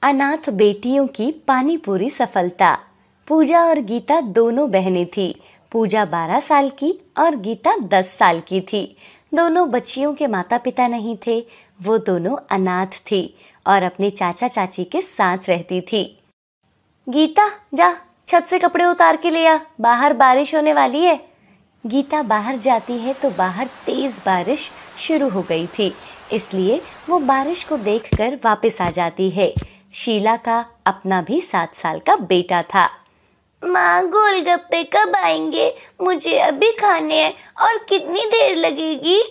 अनाथ बेटियों की पानी पूरी सफलता। पूजा और गीता दोनों बहनें थी। पूजा 12 साल की और गीता 10 साल की थी। दोनों बच्चियों के माता पिता नहीं थे, वो दोनों अनाथ थी और अपने चाचा चाची के साथ रहती थी। गीता जा छत से कपड़े उतार के ले आ, बाहर बारिश होने वाली है। गीता बाहर जाती है तो बाहर तेज बारिश शुरू हो गई थी, इसलिए वो बारिश को देखकर वापस आ जाती है। शीला का अपना भी 7 साल का बेटा था। माँ गोलगप्पे कब आएंगे? मुझे अभी खाने हैं। और कितनी देर लगेगी?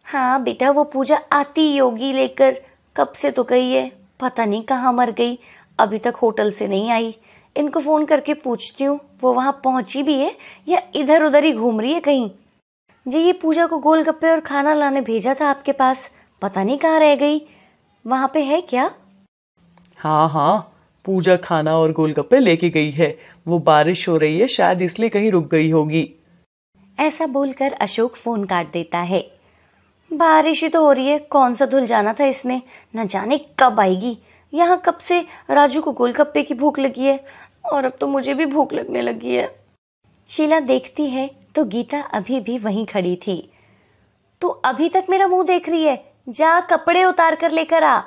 हाँ बेटा, वो पूजा आती योगी लेकर, कब से तो गई है, पता नहीं कहाँ मर गई, अभी तक होटल से नहीं आई। इनको फोन करके पूछती हूँ वो वहां पहुंची भी है या इधर उधर ही घूम रही है कहीं। जी, ये पूजा को गोलगप्पे और खाना लाने भेजा था आपके पास, पता नहीं कहाँ रह गई, वहां पे है क्या? हाँ हाँ, पूजा खाना और गोलगप्पे लेके गई है। वो बारिश हो रही है, शायद इसलिए कहीं रुक गई होगी। ऐसा बोलकर अशोक फोन काट देता है। बारिश ही तो हो रही है, कौन सा धुल जाना था इसने, न जाने कब आएगी। यहाँ कब से राजू को गोलगप्पे की भूख लगी है और अब तो मुझे भी भूख लगने लगी है। शीला देखती है तो गीता अभी भी वहीं खड़ी थी। तू अभी तक मेरा मुंह देख रही है, जा कपड़े उतार कर लेकर आ।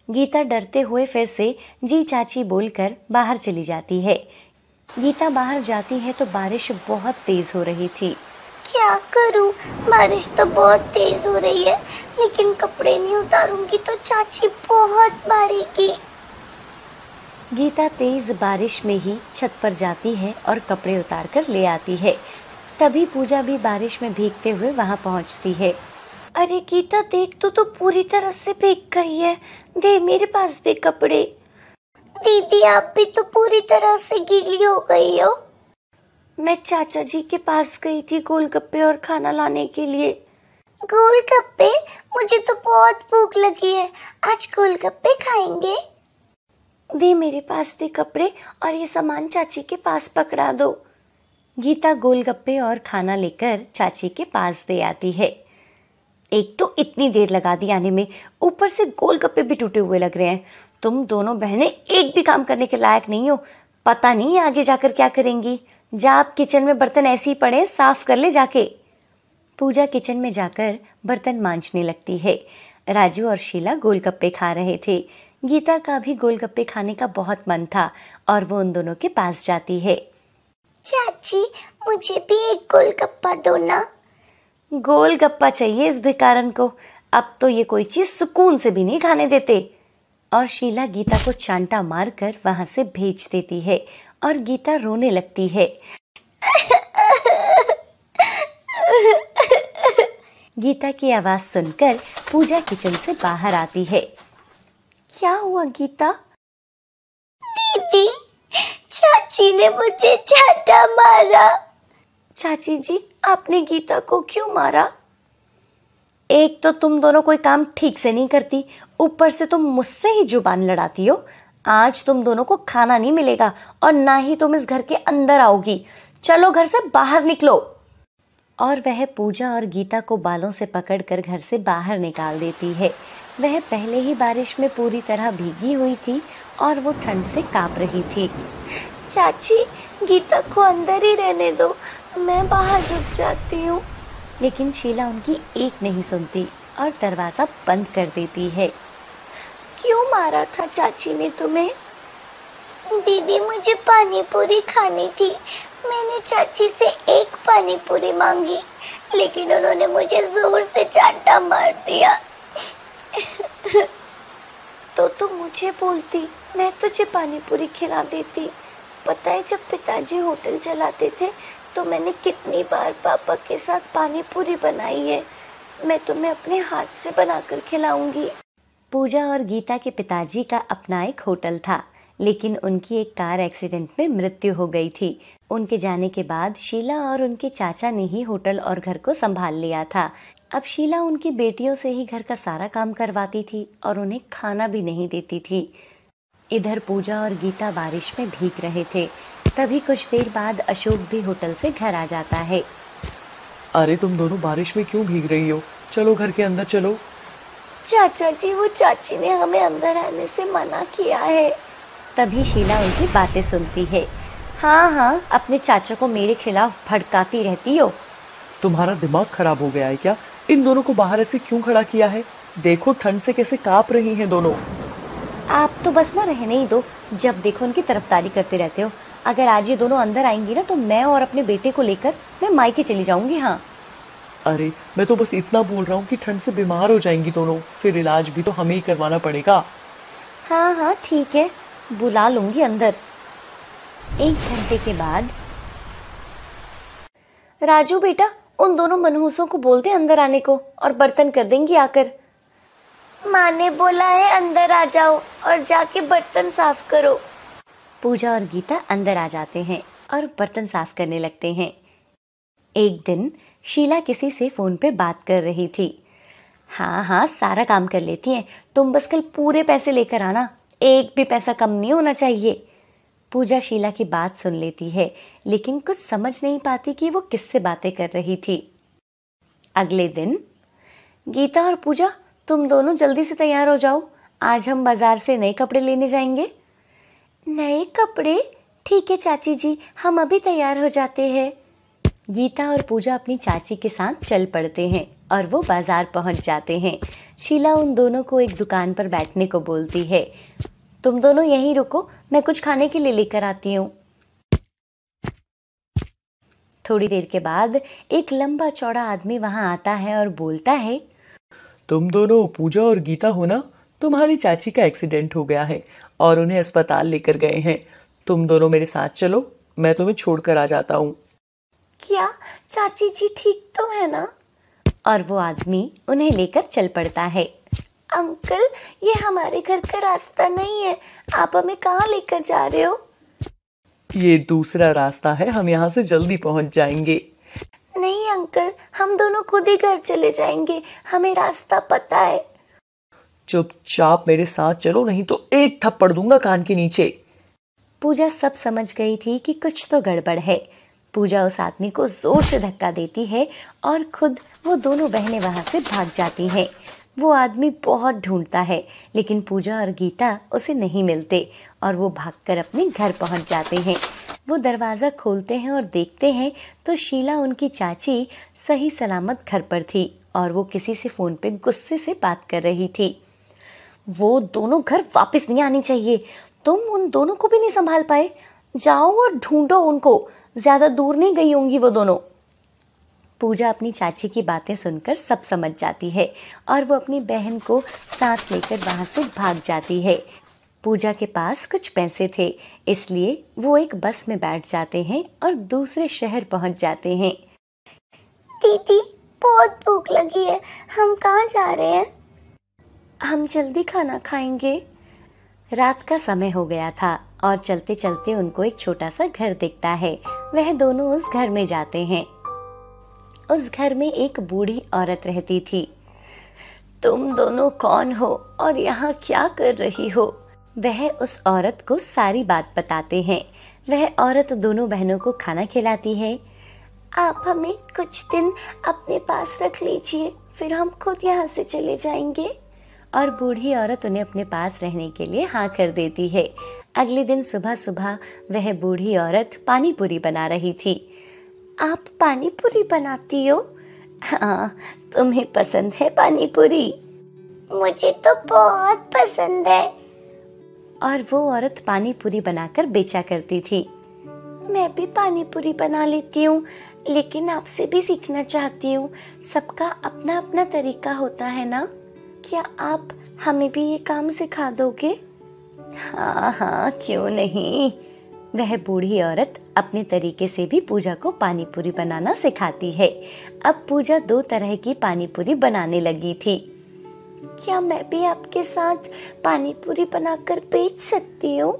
गीता डरते हुए फिर से जी चाची बोलकर बाहर चली जाती है। गीता बाहर जाती है तो बारिश बहुत तेज हो रही थी। क्या करूं, बारिश तो बहुत तेज हो रही है, लेकिन कपड़े नहीं उतारूंगी तो चाची बहुत मारेगी। गीता तेज बारिश में ही छत पर जाती है और कपड़े उतार कर ले आती है। तभी पूजा भी बारिश में भीगते हुए वहां पहुंचती है। अरे गीता देख, तू तो पूरी तरह से भीग गई है, दे मेरे पास दे कपड़े। दीदी आप भी तो पूरी तरह से गीली हो गई हो। मैं चाचा जी के पास गई थी गोलगप्पे और खाना लाने के लिए। गोलगप्पे? मुझे तो बहुत भूख लगी है, आज गोलगप्पे खाएंगे। दे मेरे पास दे कपड़े और ये सामान चाची के पास पकड़ा दो। गीता गोलगप्पे और खाना लेकर चाची के पास दे आती है। एक तो इतनी देर लगा दी आने में, ऊपर से गोलगप्पे भी टूटे हुए लग रहे हैं। तुम दोनों बहनें एक भी काम करने के लायक नहीं हो, पता नहीं आगे जाकर क्या करेंगी। जा, आप किचन में बर्तन ऐसे ही पड़े, साफ कर ले जाके। पूजा किचन में जाकर बर्तन मांजने लगती है। राजू और शीला गोलगप्पे खा रहे थे। गीता का भी गोलगप्पे खाने का बहुत मन था और वो उन दोनों के पास जाती है। चाची मुझे भी एक गोलगप्पा दो ना। गोलगप्पा चाहिए इस भिखारन को, अब तो ये कोई चीज सुकून से भी नहीं खाने देते। और शीला गीता को चांटा मारकर वहां से भेज देती है और गीता रोने लगती है। गीता की आवाज सुनकर पूजा किचन से बाहर आती है। क्या हुआ गीता? दीदी, चाची ने मुझे चांटा मारा। चाची जी, आपने गीता को क्यों मारा? एक तो तुम दोनों कोई काम ठीक से नहीं करती, ऊपर से तुम मुझसे ही जुबान लड़ाती हो। आज तुम दोनों को खाना नहीं मिलेगा और ना ही तुम इस घर के अंदर आओगी। चलो घर से बाहर निकलो। और वह पूजा और गीता को बालों से पकड़कर घर से बाहर निकाल देती है। वह पहले ही बारिश में पूरी तरह भीगी हुई थी और वो ठंड से कांप रही थी। चाची, गीता को अंदर ही रहने दो, मैं बाहर रुक जाती हूँ। लेकिन शीला उनकी एक नहीं सुनती और दरवाजा बंद कर देती है। क्यों मारा था चाची ने तुम्हें? दीदी, मुझे पानी पूरी खानी थी, मैंने चाची से एक पानी पूरी मांगी, लेकिन उन्होंने मुझे जोर से चांटा मार दिया। तो तुम मुझे बोलती, मैं तुझे पानी पूरी खिला देती। पता है जब पिताजी होटल चलाते थे तो मैंने कितनी बार पापा के साथ पानी पूरी बनाई है। मैं तुम्हें अपने हाथ से बनाकर खिलाऊंगी। पूजा और गीता के पिताजी का अपना एक होटल था, लेकिन उनकी एक कार एक्सीडेंट में मृत्यु हो गई थी। उनके जाने के बाद शीला और उनके चाचा ने ही होटल और घर को संभाल लिया था। अब शीला उनकी बेटियों से ही घर का सारा काम करवाती थी और उन्हें खाना भी नहीं देती थी। इधर पूजा और गीता बारिश में भीग रहे थे। तभी कुछ देर बाद अशोक भी होटल से घर आ जाता है। अरे तुम दोनों बारिश में क्यों भीग रही हो? चलो घर के अंदर चलो। चाचा जी, वो चाची ने हमें अंदर आने से मना किया है। तभी शीला उनकी बातें सुनती है। हाँ हाँ, अपने चाचा को मेरे खिलाफ भड़काती रहती हो। तुम्हारा दिमाग खराब हो गया है क्या? इन दोनों को बाहर ऐसे क्यों खड़ा किया है? देखो ठंड से कैसे कांप रही हैं दोनों। आप तो बस ना रहने ही दो, जब देखो उनकी तरफदारी करते रहते हो। अगर आज ये दोनों अंदर आएंगी ना तो मैं और अपने बेटे को लेकर मैं मायके चली जाऊंगी। हाँ, अरे मैं तो बस इतना बोल रहा हूँ कि ठंड से बीमार हो जाएंगी दोनों, फिर इलाज भी तो हमें ही करवाना पड़ेगा। हाँ हाँ ठीक है, बुला लूंगी अंदर। 1 घंटे के बाद राजू बेटा, उन दोनों मनहूसों को बोल दे अंदर आने को और बर्तन कर देंगी आकर। माँ ने बोला है अंदर आ जाओ और जाके बर्तन साफ करो। पूजा और गीता अंदर आ जाते हैं और बर्तन साफ करने लगते हैं। एक दिन शीला किसी से फोन पे बात कर रही थी। हाँ हाँ, सारा काम कर लेती हैं, तुम बस कल पूरे पैसे लेकर आना, एक भी पैसा कम नहीं होना चाहिए। पूजा शीला की बात सुन लेती है, लेकिन कुछ समझ नहीं पाती कि वो किससे बातें कर रही थी। अगले दिन गीता और पूजा, तुम दोनों जल्दी से तैयार हो जाओ, आज हम बाजार से नए कपड़े लेने जाएंगे। नए कपड़े? ठीक है चाची जी, हम अभी तैयार हो जाते हैं। गीता और पूजा अपनी चाची के साथ चल पड़ते हैं और वो बाजार पहुंच जाते हैं। शीला उन दोनों को एक दुकान पर बैठने को बोलती है। तुम दोनों यहीं रुको, मैं कुछ खाने के लिए लेकर आती हूँ। थोड़ी देर के बाद एक लंबा चौड़ा आदमी वहां आता है और बोलता है, तुम दोनों पूजा और गीता हो ना? तुम्हारी चाची का एक्सीडेंट हो गया है और उन्हें अस्पताल लेकर गए हैं। तुम दोनों मेरे साथ चलो, मैं तुम्हें छोड़कर आ जाता हूँ। क्या चाची जी ठीक तो है ना? और वो आदमी उन्हें लेकर चल पड़ता है। अंकल, ये हमारे घर का रास्ता नहीं है, आप हमें कहाँ लेकर जा रहे हो? ये दूसरा रास्ता है, हम यहाँ से जल्दी पहुँच जाएंगे। नहीं अंकल, हम दोनों खुद ही घर चले जाएंगे, हमें रास्ता पता है। चुपचाप मेरे साथ चलो, नहीं तो एक थप्पड़ दूंगा कान के नीचे। पूजा सब समझ गई थी कि कुछ तो गड़बड़ है। पूजा उस आदमी को जोर से धक्का देती है और खुद वो दोनों बहनें वहां से भाग जाती हैं। वो आदमी बहुत ढूंढता है, लेकिन पूजा और गीता उसे नहीं मिलते और वो भागकर अपने घर पहुंच जाते हैं। वो दरवाज़ा खोलते हैं और देखते हैं तो शीला उनकी चाची सही सलामत घर पर थी और वो किसी से फ़ोन पे गुस्से से बात कर रही थी। वो दोनों घर वापस नहीं आनी चाहिए, तुम उन दोनों को भी नहीं संभाल पाए, जाओ और ढूंढो उनको, ज़्यादा दूर नहीं गई होंगी वो दोनों। पूजा अपनी चाची की बातें सुनकर सब समझ जाती है और वो अपनी बहन को साथ लेकर वहां से भाग जाती है। पूजा के पास कुछ पैसे थे, इसलिए वो एक बस में बैठ जाते हैं और दूसरे शहर पहुंच जाते हैं। दीदी, बहुत भूख लगी है, हम कहाँ जा रहे हैं? हम जल्दी खाना खाएंगे। रात का समय हो गया था और चलते चलते उनको एक छोटा सा घर दिखता है। वह दोनों उस घर में जाते हैं। उस घर में एक बूढ़ी औरत रहती थी। तुम दोनों कौन हो और यहाँ क्या कर रही हो? वह उस औरत को सारी बात बताते हैं। वह औरत दोनों बहनों को खाना खिलाती है। आप हमें कुछ दिन अपने पास रख लीजिए, फिर हम खुद यहाँ से चले जाएंगे। और बूढ़ी औरत उन्हें अपने पास रहने के लिए हाँ कर देती है। अगले दिन सुबह सुबह वह बूढ़ी औरत पानी पूरी बना रही थी। आप पानी पूरी बनाती हो? हाँ, तुम्हें पसंद है पानी पूरी? मुझे तो बहुत पसंद है। और वो औरत पानी पूरी बनाकर बेचा करती थी। मैं भी पानी पूरी बना लेती हूँ, लेकिन आपसे भी सीखना चाहती हूँ। सबका अपना अपना तरीका होता है ना, क्या आप हमें भी ये काम सिखा दोगे? हाँ हाँ, क्यों नहीं। वह बूढ़ी औरत अपने तरीके से भी पूजा को पानी पूरी बनाना सिखाती है। अब पूजा 2 तरह की पानी पूरी बनाने लगी थी। क्या मैं भी आपके साथ पानी पूरी बनाकर बेच सकती हूँ?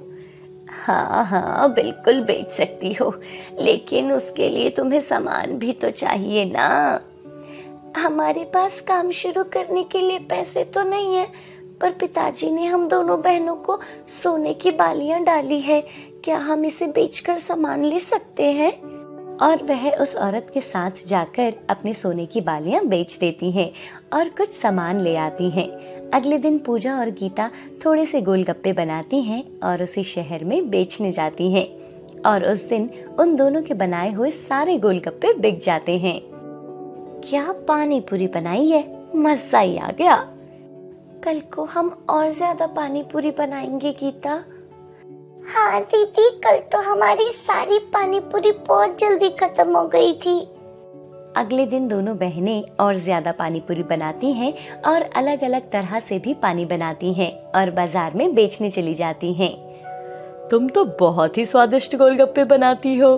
हाँ हाँ, बिल्कुल बेच सकती हो, लेकिन उसके लिए तुम्हें सामान भी तो चाहिए ना। हमारे पास काम शुरू करने के लिए पैसे तो नहीं है, पर पिताजी ने हम दोनों बहनों को सोने की बालियां डाली है, क्या हम इसे बेचकर सामान ले सकते हैं? और वह उस औरत के साथ जाकर अपने सोने की बालियां बेच देती हैं और कुछ सामान ले आती हैं। अगले दिन पूजा और गीता थोड़े से गोलगप्पे बनाती हैं और उसे शहर में बेचने जाती हैं। और उस दिन उन दोनों के बनाए हुए सारे गोलगप्पे बिक जाते हैं। क्या पानी पूरी बनाई है, मजा ही आ गया। कल को हम और ज्यादा पानी पूरी बनाएंगे गीता। हाँ दीदी, कल तो हमारी सारी पानी पूरी बहुत जल्दी खत्म हो गई थी। अगले दिन दोनों बहनें और ज्यादा पानी पूरी बनाती हैं और अलग अलग तरह से भी पानी बनाती हैं और बाजार में बेचने चली जाती हैं। तुम तो बहुत ही स्वादिष्ट गोलगप्पे बनाती हो।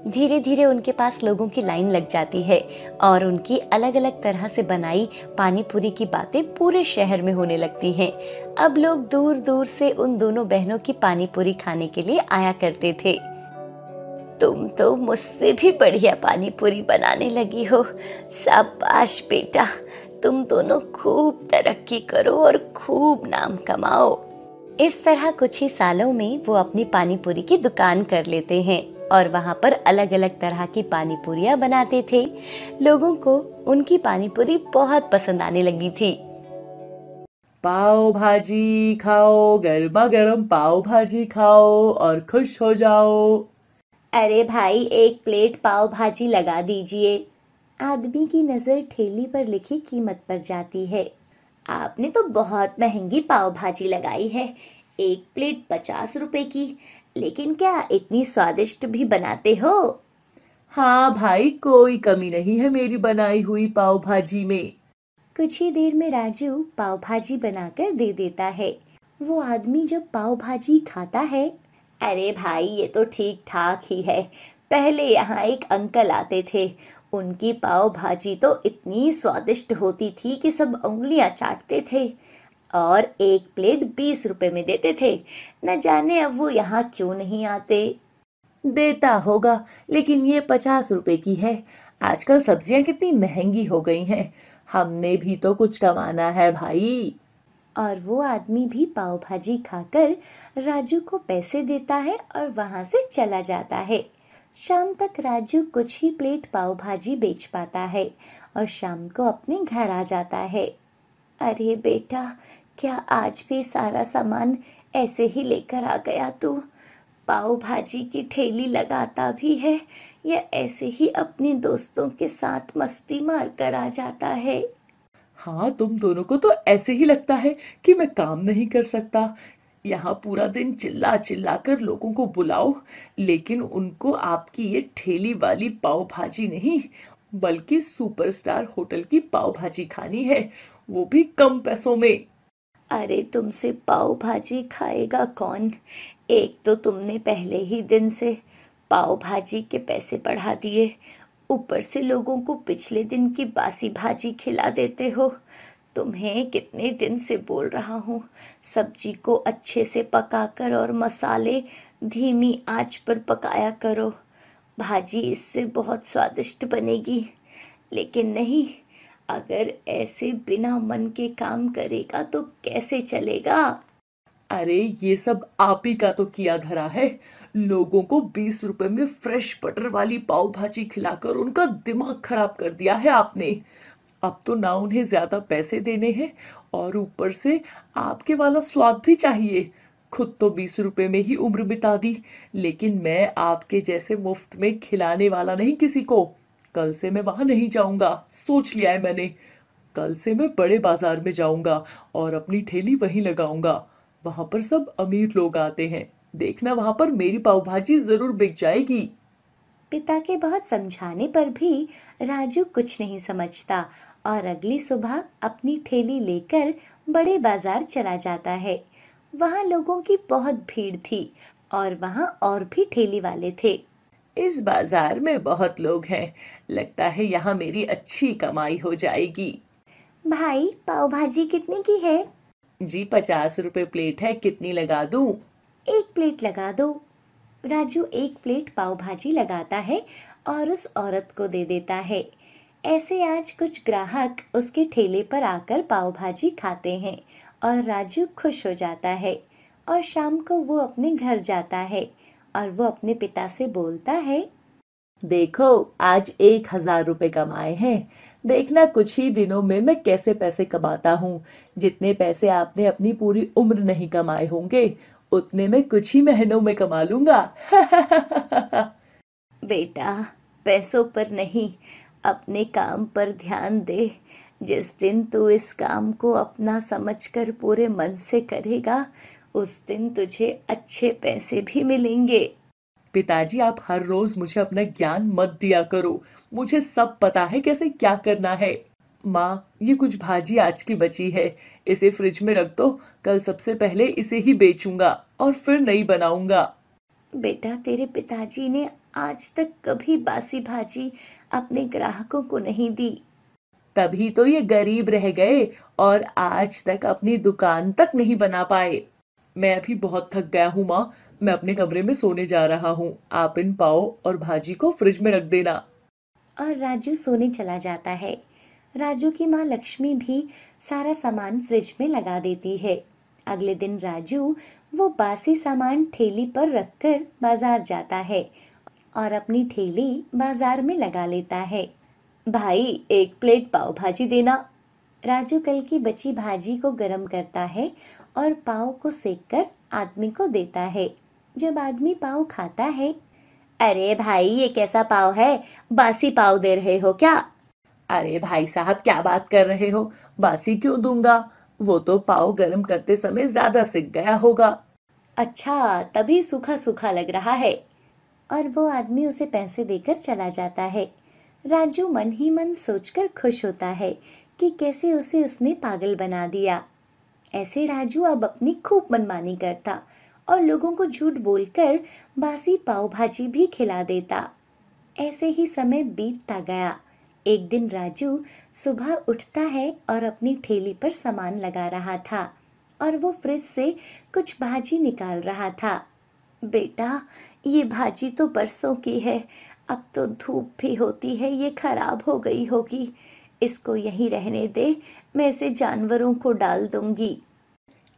धीरे धीरे उनके पास लोगों की लाइन लग जाती है और उनकी अलग अलग तरह से बनाई पानी पूरी की बातें पूरे शहर में होने लगती हैं। अब लोग दूर दूर से उन दोनों बहनों की पानी पूरी खाने के लिए आया करते थे। तुम तो मुझसे भी बढ़िया पानी पूरी बनाने लगी हो। शाबाश बेटा, तुम दोनों खूब तरक्की करो और खूब नाम कमाओ। इस तरह कुछ ही सालों में वो अपनी पानी पूरी की दुकान कर लेते हैं और वहाँ पर अलग अलग तरह की पानी पूरियाँ बनाते थे। लोगों को उनकी पानी पूरी बहुत पसंद आने लगी थी। पाव भाजी खाओ, गर्मा गर्म पाव भाजी खाओ और खुश हो जाओ। अरे भाई, एक प्लेट पाव भाजी लगा दीजिए। आदमी की नजर ठेली पर लिखी कीमत पर जाती है। आपने तो बहुत महंगी पाव भाजी लगाई है, एक प्लेट 50 रुपए की। लेकिन क्या इतनी स्वादिष्ट भी बनाते हो? हाँ भाई, कोई कमी नहीं है मेरी बनाई हुई पाव भाजी में। कुछ ही देर में राजू पाव भाजी बनाकर दे देता है। वो आदमी जब पाव भाजी खाता है, अरे भाई ये तो ठीक ठाक ही है। पहले यहाँ एक अंकल आते थे, उनकी पाव भाजी तो इतनी स्वादिष्ट होती थी कि सब उंगलियां चाटते थे और एक प्लेट 20 रुपए में देते थे। न जाने अब वो यहाँ क्यों नहीं आते। देता होगा, लेकिन ये 50 रुपए की है। आजकल सब्जियां कितनी महंगी हो गई हैं। हमने भी तो कुछ कमाना है भाई। और वो आदमी भी पाव भाजी खाकर राजू को पैसे देता है और वहां से चला जाता है। शाम तक राजू कुछ ही प्लेट पाव भाजी बेच पाता है और शाम को अपने घर आ जाता है। अरे बेटा, क्या आज भी सारा सामान ऐसे ही लेकर आ गया तू? पाव भाजी की ठेली लगाता भी है या ऐसे ही अपने दोस्तों के साथ मस्ती मार कर आ जाता है? हाँ, तुम दोनों को तो ऐसे ही लगता है कि मैं काम नहीं कर सकता। यहाँ पूरा दिन चिल्ला चिल्ला कर लोगों को बुलाओ, लेकिन उनको आपकी ये ठेली वाली पाव भाजी नहीं, बल्कि सुपरस्टार होटल की पाव भाजी खानी है, वो भी कम पैसों में। अरे तुमसे पाव भाजी खाएगा कौन? एक तो तुमने पहले ही दिन से पाव भाजी के पैसे बढ़ा दिए, ऊपर से लोगों को पिछले दिन की बासी भाजी खिला देते हो। तुम्हें कितने दिन से बोल रहा हूँ, सब्जी को अच्छे से पकाकर और मसाले धीमी आंच पर पकाया करो, भाजी इससे बहुत स्वादिष्ट बनेगी। लेकिन नहीं, अगर ऐसे बिना मन के काम करेगा तो कैसे चलेगा? अरे ये सब आप ही का तो किया धरा है। लोगों को 20 रुपए में फ्रेश बटर वाली पाव भाजी खिलाकर उनका दिमाग खराब कर दिया है आपने। अब तो ना उन्हें ज्यादा पैसे देने हैं और ऊपर से आपके वाला स्वाद भी चाहिए। खुद तो 20 रुपए में ही उम्र बिता दी, लेकिन मैं आपके जैसे मुफ्त में खिलाने वाला नहीं किसी को। कल से मैं वहां नहीं जाऊंगा, सोच लिया है मैंने। कल से मैं बड़े बाजार में जाऊंगा और अपनी ठेली वहीं लगाऊंगा। वहां पर सब अमीर लोग आते हैं, देखना वहां पर मेरी पाव भाजी जरूर बिक जाएगी। पिता के बहुत समझाने पर भी राजू कुछ नहीं समझता और अगली सुबह अपनी ठेली लेकर बड़े बाजार चला जाता है। वहां लोगों की बहुत भीड़ थी और वहां और भी ठेली वाले थे। इस बाजार में बहुत लोग हैं, लगता है यहाँ मेरी अच्छी कमाई हो जाएगी। भाई, पाव भाजी कितने की है? जी 50 रुपए प्लेट है, कितनी लगा दूं? एक प्लेट लगा दो। राजू एक प्लेट पाव भाजी लगाता है और उस औरत को दे देता है। ऐसे आज कुछ ग्राहक उसके ठेले पर आकर पाव भाजी खाते हैं और राजू खुश हो जाता है और शाम को वो अपने घर जाता है और वो अपने पिता से बोलता है, देखो, आज 1,000 रुपए कमाए हैं। देखना कुछ ही दिनों में मैं कैसे पैसे कमाता हूँ। जितने पैसे आपने अपनी पूरी उम्र नहीं कमाए होंगे, उतने मैं कुछ ही महीनों में कमा लूंगा। बेटा, पैसों पर नहीं, अपने काम पर ध्यान दे। जिस दिन तू इस काम को अपना समझकर पूरे मन से करेगा, उस दिन तुझे अच्छे पैसे भी मिलेंगे। पिताजी, आप हर रोज मुझे अपना ज्ञान मत दिया करो। मुझे सब पता है कैसे क्या करना है। माँ, ये कुछ भाजी आज की बची है, इसे फ्रिज में रख दो। कल सबसे पहले इसे ही बेचूंगा और फिर नई बनाऊंगा। बेटा, तेरे पिताजी ने आज तक कभी बासी भाजी अपने ग्राहकों को नहीं दी। तभी तो ये गरीब रह गए और आज तक अपनी दुकान तक नहीं बना पाए। मैं अभी बहुत थक गया हूँ माँ, मैं अपने कमरे में सोने जा रहा हूँ। आप इन पाव और भाजी को फ्रिज में रख देना। और राजू सोने चला जाता है। राजू की माँ लक्ष्मी भी सारा सामान फ्रिज में लगा देती है। अगले दिन राजू वो बासी सामान ठेली पर रखकर बाजार जाता है और अपनी ठेली बाजार में लगा लेता है। भाई, 1 प्लेट पाव भाजी देना। राजू कल की बची भाजी को गरम करता है और पाव को सेककर आदमी को देता है। जब आदमी पाव खाता है, अरे भाई, ये कैसा पाव है? बासी पाव दे रहे हो क्या? अरे भाई साहब, क्या बात कर रहे हो? बासी क्यों दूंगा? वो तो पाव गरम करते समय ज्यादा सिक गया होगा। अच्छा, तभी सूखा सूखा लग रहा है। और वो आदमी उसे पैसे देकर चला जाता है। राजू मन ही मन सोचकर खुश होता है कि कैसे उसे उसने पागल बना दिया। ऐसे राजू अब अपनी खूब मनमानी करता और लोगों को झूठ बोलकर बासी पाव भाजी भी खिला देता। ऐसे ही समय बीतता गया। एक दिन राजू सुबह उठता है और अपनी ठेली पर सामान लगा रहा था और वो फ्रिज से कुछ भाजी निकाल रहा था। बेटा, ये भाजी तो बरसों की है, अब तो धूप भी होती है, ये खराब हो गई होगी। इसको यहीं रहने दे, मैं इसे जानवरों को डाल दूंगी।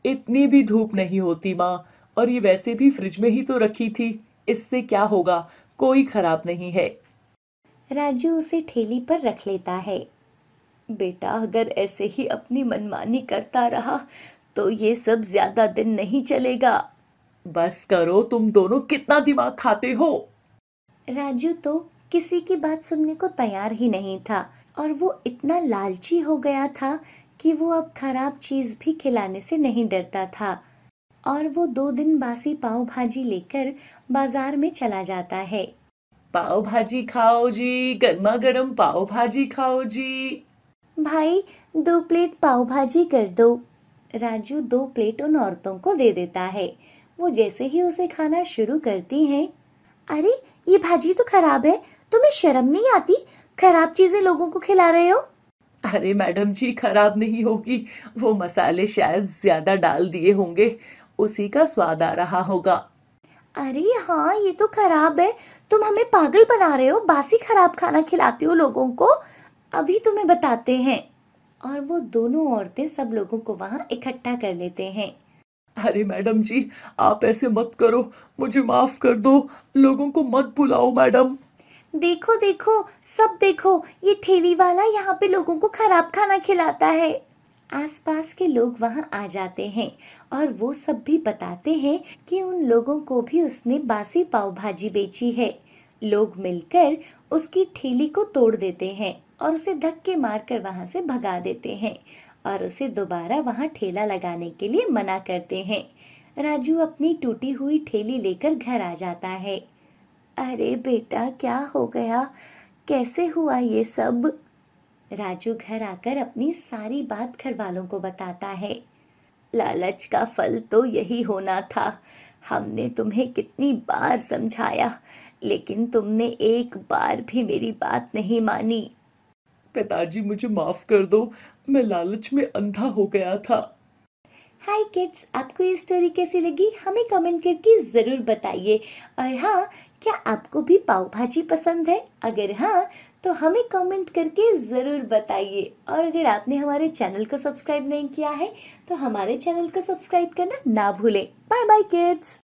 इतनी भी धूप नहीं होती माँ, और ये वैसे भी फ्रिज में ही तो रखी थी। इससे क्या होगा, कोई खराब नहीं है। राजू उसे ठेली पर रख लेता है। बेटा, अगर ऐसे ही अपनी मनमानी करता रहा तो ये सब ज्यादा दिन नहीं चलेगा। बस करो, तुम दोनों कितना दिमाग खाते हो। राजू तो किसी की बात सुनने को तैयार ही नहीं था और वो इतना लालची हो गया था कि वो अब खराब चीज भी खिलाने से नहीं डरता था। और वो 2 दिन बासी पाव भाजी लेकर बाजार में चला जाता है। पाव भाजी खाओ जी, गर्मा गर्म पाव भाजी खाओ जी। भाई, 2 प्लेट पाव भाजी कर दो। राजू 2 प्लेट उन औरतों को दे देता है। वो जैसे ही उसे खाना शुरू करती हैं, अरे ये भाजी तो खराब है, तुम्हें शर्म नहीं आती? खराब चीजें लोगों को खिला रहे हो। अरे मैडम जी, खराब नहीं होगी, वो मसाले शायद ज्यादा डाल दिए होंगे, उसी का स्वाद आ रहा होगा। अरे हाँ, ये तो खराब है, तुम हमें पागल बना रहे हो, बासी खराब खाना खिलाते हो लोगों को। अभी तुम्हें बताते हैं। और वो दोनों औरतें सब लोगों को वहां इकट्ठा कर लेते हैं। अरे मैडम जी, आप ऐसे मत करो, मुझे माफ कर दो। लोगों को मत बुलाओ मैडम। देखो देखो, सब देखो, ये ठेली वाला यहाँ पे लोगों को खराब खाना खिलाता है। आसपास के लोग वहां आ जाते हैं और वो सब भी बताते हैं कि उन लोगों को भी उसने बासी पाव भाजी बेची है। लोग मिलकर उसकी ठेली को तोड़ देते हैं और उसे धक्के मारकर वहां से भगा देते हैं और उसे दोबारा वहां ठेला लगाने के लिए मना करते हैं। राजू अपनी टूटी हुई ठेली लेकर घर आ जाता है। अरे बेटा, क्या हो गया? कैसे हुआ ये सब? राजू घर आकर अपनी सारी बात घर वालों को बताता है। लालच का फल तो यही होना था। हमने तुम्हें कितनी बार समझाया, लेकिन तुमने एक बार भी मेरी बात नहीं मानी। पिताजी, मुझे माफ कर दो, मैं लालच में अंधा हो गया था। हाय किड्स, आपको ये स्टोरी कैसी लगी हमें कमेंट करके ज़रूर बताइए। और हाँ, क्या आपको भी पाव भाजी पसंद है? अगर हाँ, तो हमें कमेंट करके ज़रूर बताइए। और अगर आपने हमारे चैनल को सब्सक्राइब नहीं किया है तो हमारे चैनल को सब्सक्राइब करना ना भूलें। Bye bye kids.